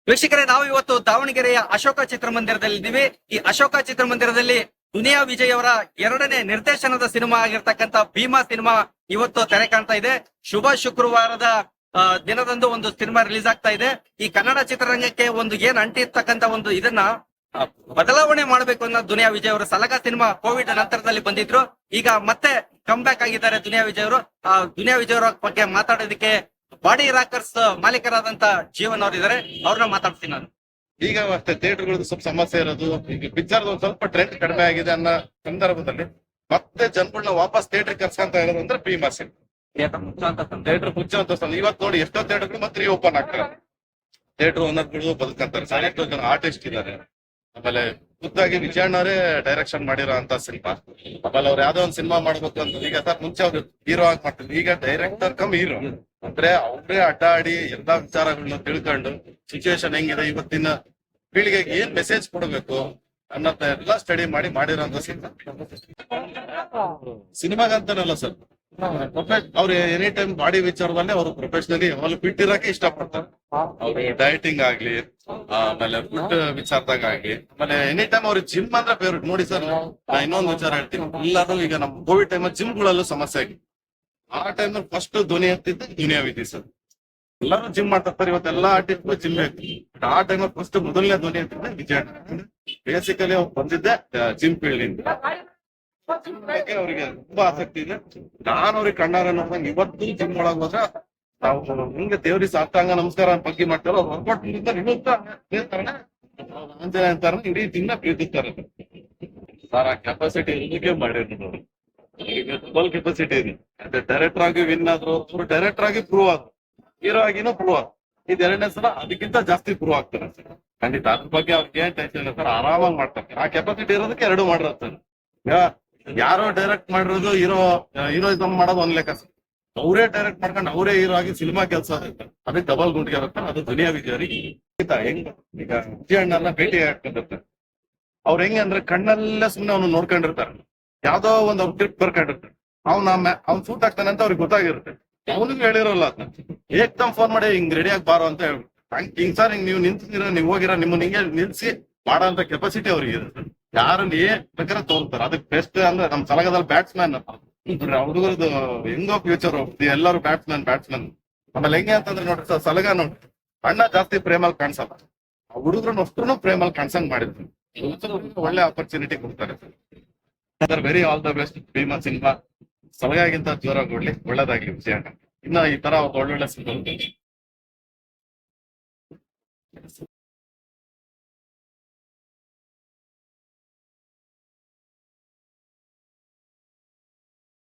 ವೀಕ್ಷಕರೇ, ನಾವು ಇವತ್ತು ದಾವಣಗೆರೆಯ ಅಶೋಕ ಚಿತ್ರಮಂದಿರದಲ್ಲಿದ್ದೀವಿ. ಈ ಅಶೋಕ ಚಿತ್ರಮಂದಿರದಲ್ಲಿ ದುನಿಯಾ ವಿಜಯ್ ಅವರ 2ನೇ ನಿರ್ದೇಶನದ ಸಿನಿಮಾ ಆಗಿರ್ತಕ್ಕಂಥ ಭೀಮಾ ಸಿನಿಮಾ ಇವತ್ತು ತೆರೆ ಕಾಣ್ತಾ ಇದೆ. ಶುಭ ಶುಕ್ರವಾರದ ದಿನದಂದು ಒಂದು ಸಿನಿಮಾ ರಿಲೀಸ್ ಆಗ್ತಾ ಇದೆ. ಈ ಕನ್ನಡ ಚಿತ್ರರಂಗಕ್ಕೆ ಒಂದು ಏನ್ ಅಂಟಿರ್ತಕ್ಕಂಥ ಒಂದು ಇದನ್ನ ಬದಲಾವಣೆ ಮಾಡಬೇಕು ಅನ್ನೋ ದುನಿಯಾ ವಿಜಯ್ ಅವರು ಸಲಗ ಸಿನಿಮಾ ಕೋವಿಡ್ ನಂತರದಲ್ಲಿ ಬಂದಿದ್ರು. ಈಗ ಮತ್ತೆ ಕಮ್ ಬ್ಯಾಕ್ ಆಗಿದ್ದಾರೆ ದುನಿಯಾ ವಿಜಯ್ ಅವರು. ದುನಿಯಾ ವಿಜಯ್ ಅವರ ಬಗ್ಗೆ ಮಾತಾಡೋದಕ್ಕೆ ಬಾಡಿ ರಾಕರ್ಸ್ ಮಾಲೀಕರಾದಂತ ಜೀವನ್ ಅವರು ಇದಾರೆ. ಅವ್ರನ್ನ ಮಾತಾಡ್ತೀನಿ ನಾನು. ಈಗ ಅಷ್ಟೇ ಥಿಯೇಟರ್ಗಳದ್ದು ಸ್ವಲ್ಪ ಸಮಸ್ಯೆ ಇರೋದು, ಈಗ ಪಿಕ್ಚರ್ ಒಂದ್ ಸ್ವಲ್ಪ ಟ್ರೆಂಡ್ ಕಡಿಮೆ ಆಗಿದೆ ಅನ್ನೋ ಸಂದರ್ಭದಲ್ಲಿ ಮತ್ತೆ ಜನಗಳನ್ನ ವಾಪಸ್ ಥಿಯೇಟರ್ ಕರ್ಸ್ಕೊಂತ ಇರೋದು ಅಂದ್ರೆ ಭೀಮಾ ಸಿನಿಮಾ. ಥಿಯೇಟರ್ ಹುಚ್ಚ ಅಂತ ಇವತ್ತು ನೋಡಿ ಎಷ್ಟೋ ಥಿಯೇಟರ್ಗಳು ಮತ್ತೆ ರೀಓಪನ್ ಆಗ್ತಾರೆ. ಥಿಯೇಟರ್ ಓನರ್ಗಳು ಬದುಕಂತಾರೆ. ಸಾಕಷ್ಟು ಜನ ಆರ್ಟಿಸ್ಟ್ ಇದ್ದಾರೆ. ಆಮೇಲೆ ಖುದ್ದಾಗಿ ವಿಜಯಣ್ಣವರೇ ಡೈರೆಕ್ಷನ್ ಮಾಡಿರೋ ಅಂತ ಸಿನಿಮಾ. ಆಮೇಲೆ ಅವ್ರು ಯಾವ್ದೋ ಒಂದು ಸಿನಿಮಾ ಮಾಡ್ಬೇಕು ಅಂತ ಈಗ ಮುಂಚೆ ಅವ್ರು ಹೀರೋ ಆಗಿ ಮಾಡ್ತಿದ್ರು. ಈಗ ಡೈರೆಕ್ಟರ್ ಕಮ್ ಹೀರೋ ಅಂದ್ರೆ ಅವ್ರೇ ಅಡ್ಡಾಡಿ ಎಲ್ಲಾ ವಿಚಾರಗಳನ್ನ ತಿಳ್ಕೊಂಡು ಸಿಚುವೇಶನ್ ಹೆಂಗಿದೆ, ಇವತ್ತಿನ ಪೀಳಿಗೆಗೆ ಏನ್ ಮೆಸೇಜ್ ಕೊಡ್ಬೇಕು ಅನ್ನೋದ ಎಲ್ಲ ಸ್ಟಡಿ ಮಾಡಿ ಮಾಡಿರೋಂತ ಸಿನಿಮಾಗಂತಾನಲ್ಲ ಸರ್. ಅವ್ರು ಎನಿ ಟೈಮ್ ಬಾಡಿ ವಿಚಾರದಲ್ಲಿ ಅವರು ಪ್ರೊಫೆಷನಲಿ ಯಾವಾಗಲೂ ಫಿಟ್ ಇರಕ್ಕೆ ಇಷ್ಟಪಡ್ತಾರೆ. ಅವ್ರು ಡಯಟಿಂಗ್ ಆಗ್ಲಿ, ಆಮೇಲೆ ಫುಡ್ ವಿಚಾರದಾಗ ಆಗ್ಲಿ, ಆಮೇಲೆ ಎನಿ ಟೈಮ್ ಅವ್ರಿಗೆ ಜಿಮ್ ಅಂದ್ರೆ ಫೇವ್ರೇಟ್. ನೋಡಿ ಸರ್, ನಾ ಇನ್ನೊಂದು ವಿಚಾರ ಹೇಳ್ತೀನಿ. ಎಲ್ಲರೂ ಈಗ ನಮ್ ಕೋವಿಡ್ ಟೈಮಲ್ಲಿ ಜಿಮ್ಗಳಲ್ಲೂ ಸಮಸ್ಯೆ ಆಗಿ ಆ ಟೈಮಲ್ಲಿ ಫಸ್ಟ್ ಧ್ವನಿ ಎತ್ತಿದ್ದ ದುನಿಯಾ ವಿಜಯ್ ಸರ್. ಎಲ್ಲರೂ ಜಿಮ್ ಮಾಡ್ತಾರೆ. ಇವತ್ತೆಲ್ಲಾ ಆರ್ಟಿಸ್ಟ್ ಜಿಮ್ ಬೇಕು. ಆ ಟೈಮಲ್ಲಿ ಫಸ್ಟ್ ಮೊದಲನೇ ಧ್ವನಿ ಎತ್ತಿದ್ದ ವಿಜಯ್. ಬೇಸಿಕಲಿ ಅವ್ರು ಬಂದಿದ್ದೆ ಜಿಮ್ ಫೀಲ್ಡ್ ಇಂದ. ಅವ್ರಿಗೆ ತುಂಬಾ ಆಸಕ್ತಿ ಇದೆ. ನಾನು ಅವ್ರಿಗೆ ಕಣ್ಣಾರ ನೋಡ್ದಂಗೆ ಇವತ್ತು ಜಿಮ್ ಒಳಗ್ ಹೋದ್ರೆ ನಾವು ಹಿಂಗೆ ದೇವ್ರಿಗೆ ಸಾಷ್ಟಾಂಗ ನಮಸ್ಕಾರ ಬಗ್ಗೆ ಮಾಡ್ತಾರೋ ವರ್ಕೌಟ್ ಆಂಜನೇಯ ಅಂತಾರ ಇಡೀ ದಿನ ಪ್ರೀತಿಸ್ತಾರೆ ಸರ್. ಆ ಕೆಪಾಸಿಟಿ ಇರೋದಕ್ಕೆ ಮಾಡಿರೋದು. ಡಬಲ್ ಕೆಪಾಸಿಟಿ ಇದೆ. ಅದೇ ಡೈರೆಕ್ಟರ್ ಆಗಿ ವಿನ್ ಆದ್ರು, ಅವ್ರು ಡೈರೆಕ್ಟರ್ ಆಗಿ ಪ್ರೂವ್ ಆದ್ರು, ಹೀರೋ ಆಗಿನೂ ಪ್ರೂವ್ ಆದ್ರು. ಇದು 2ನೇ ಸಲ ಅದಕ್ಕಿಂತ ಜಾಸ್ತಿ ಪ್ರೂವ್ ಆಗ್ತಾರೆ ಸರ್. ಖಂಡಿತ ಅದ್ರ ಬಗ್ಗೆ ಅವ್ರಿಗೆ ಏನ್ ಟೆನ್ಷನ್ ಇಲ್ಲ ಸರ್. ಆರಾಮಾಗಿ ಮಾಡ್ತಾರೆ. ಆ ಕೆಪಾಸಿಟಿ ಇರೋದಕ್ಕೆ 2 ಮಾಡಿರ್ತಾರೆ. ಯಾರೋ ಡೈರೆಕ್ಟ್ ಮಾಡಿರೋದು ಹೀರೋಯಿಸಮ್ ಮಾಡೋದು ಒಂದ್ ಲೆಕ್ಕ ಸರ್. ಅವರೇ ಡೈರೆಕ್ಟ್ ಮಾಡ್ಕೊಂಡು ಅವರೇ ಹೀರೋ ಆಗಿ ಸಿನಿಮಾ ಕೆಲಸ ಅದಕ್ಕೆ ಡಬಲ್ ಗುಂಡಿಗೆ ಇರುತ್ತೆ. ಅದು ದುನಿಯಾ ವಿಜಯ್. ಹೆಂಗ್ ಈಗ ವಿಜಯಣ್ಣನ ಭೇಟಿ ಹಾಕೊಂಡಿರ್ತಾರೆ. ಅವ್ರ ಹೆಂಗೆ ಅಂದ್ರೆ ಕಣ್ಣಲ್ಲೇ ಸುಮ್ನೆ ಅವ್ನು ನೋಡ್ಕೊಂಡಿರ್ತಾರೆ. ಯಾವ್ದೋ ಒಂದ್ ಅವ್ರ ಟ್ರಿಪ್ ಬರ್ಕೊಂಡಿರ್ತಾರೆ. ಅವ್ನ್ ಸೂಟ್ ಆಗ್ತಾನೆ ಅಂತ ಅವ್ರಿಗೆ ಗೊತ್ತಾಗಿರುತ್ತೆ. ಅವನಿಗೂ ಹೇಳಿರೋಲ್ಲ ಅದನ್ನ. ಏಕ್ದಮ್ ಫೋನ್ ಮಾಡಿ ಹಿಂಗ್ ರೆಡಿ ಆಗಿ ಬಾರೋ ಅಂತ ಹೇಳ್ಬಿಟ್ಟು ಹಿಂಗ್ ಸರ್ ಹಿಂಗ್ ನೀವು ನಿಂತಿದ್ದೀರ, ನೀವು ಹೋಗಿರ, ನಿಮ್ಮನ್ನ ಹಿಂಗೆ ನಿಲ್ಸಿ ಮಾಡೋ ಅಂತ ಕೆಪಾಸಿಟಿ ಅವ್ರಿಗೆ ಇರುತ್ತೆ. ಯಾರನ್ನ ಏನ್ ಬೇಕಾದ್ರೆ ತೋರ್ತಾರೆ. ಅದಕ್ಕೆ ಬೆಸ್ಟ್ ಅಂದ್ರೆ ನಮ್ ಸಲಗದಲ್ಲಿ ಬ್ಯಾಟ್ಸ್ಮನ್ ಹುಡುಗರದು ಹೆಂಗೋ ಫ್ಯೂಚರ್ ಎಲ್ಲರೂ ಬ್ಯಾಟ್ಸ್ಮನ್. ಆಮೇಲೆ ಹೆಂಗೆ ಅಂತಂದ್ರೆ ನೋಡ್ರಿ ಸರ್, ಸಲಗ ನೋಡ್ರಿ ಅಣ್ಣ ಜಾಸ್ತಿ ಪ್ರೇಮಲ್ಲಿ ಕಾಣಿಸಲ್ಲ. ಹುಡುಗರನ್ನ ಅಷ್ಟೂ ಪ್ರೇಮಲ್ಲಿ ಕಾಣಿಸಂಗ್ ಮಾಡಿದ್ರು. ಒಳ್ಳೆ ಆಪರ್ಚುನಿಟಿ ಕೊಡ್ತಾರೆ sir. Very all the best Bheema cinema. ಸಲಗಾಗಿಂತ ಜೋರಾಗಿ ಕೊಡ್ಲಿ, ಒಳ್ಳೇದಾಗ್ಲಿ ವಿಜಯ. ಇನ್ನ ಈ ತರ ಒಳ್ಳೊಳ್ಳೆ ಸಿನಿಮಾ